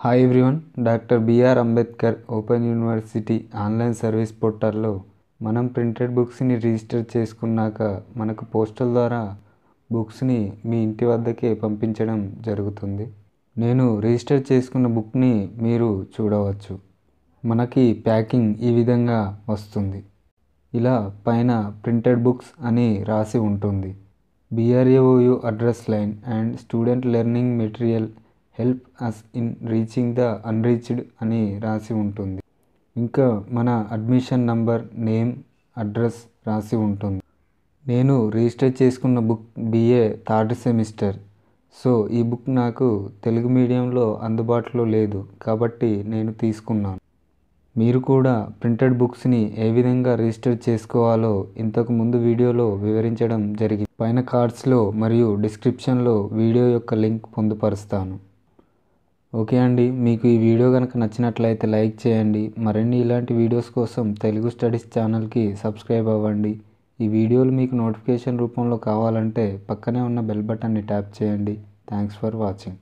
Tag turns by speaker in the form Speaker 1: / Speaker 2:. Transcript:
Speaker 1: Hi everyone, doctor B R Ambedkar open university online service పోర్టల్లో మనం printed బుక్స్ని register చేసుకున్నాక మనకు పోస్టల్ ద్వారా బుక్స్ని మీ ఇంటి వద్దకే పంపించడం జరుగుతుంది. నేను రిజిస్టర్ చేసుకున్న బుక్ని మీరు చూడవచ్చు. మనకి ప్యాకింగ్ ఈ విధంగా వస్తుంది. ఇలా పైన ప్రింటెడ్ బుక్స్ అని రాసి ఉంటుంది. BRAOU address line and student learning material help us in reaching the unreached అని రాసి ఉంటుంది. ఇంకా మన అడ్మిషన్ నంబర్, నేమ్, అడ్రస్ రాసి ఉంటుంది. నేను రిజిస్టర్ చేసుకున్న book BA third semester. So ఈ బుక్ నాకు తెలుగు మీడియంలో అందుబాటులో లేదు కాబట్టి నేను తీసుకున్నాను. మీరు కూడా ప్రింటెడ్ బుక్స్ని ఏ విధంగా రిజిస్టర్ చేసుకోవాలో ఇంతకు ముందు వీడియోలో వివరించడం జరిగింది. పైన కార్డ్స్లో మరియు డిస్క్రిప్షన్లో వీడియో యొక్క లింక్ పొందుపరుస్తాను. ఓకే అండి, మీకు ఈ వీడియో కనుక నచ్చినట్లయితే లైక్ చేయండి. మరిన్ని ఇలాంటి వీడియోస్ కోసం తెలుగు స్టడీస్ ఛానల్కి సబ్స్క్రైబ్ అవ్వండి. ఈ వీడియోలు మీకు నోటిఫికేషన్ రూపంలో కావాలంటే పక్కనే ఉన్న బెల్ బటన్ని ట్యాప్ చేయండి. Thanks for watching.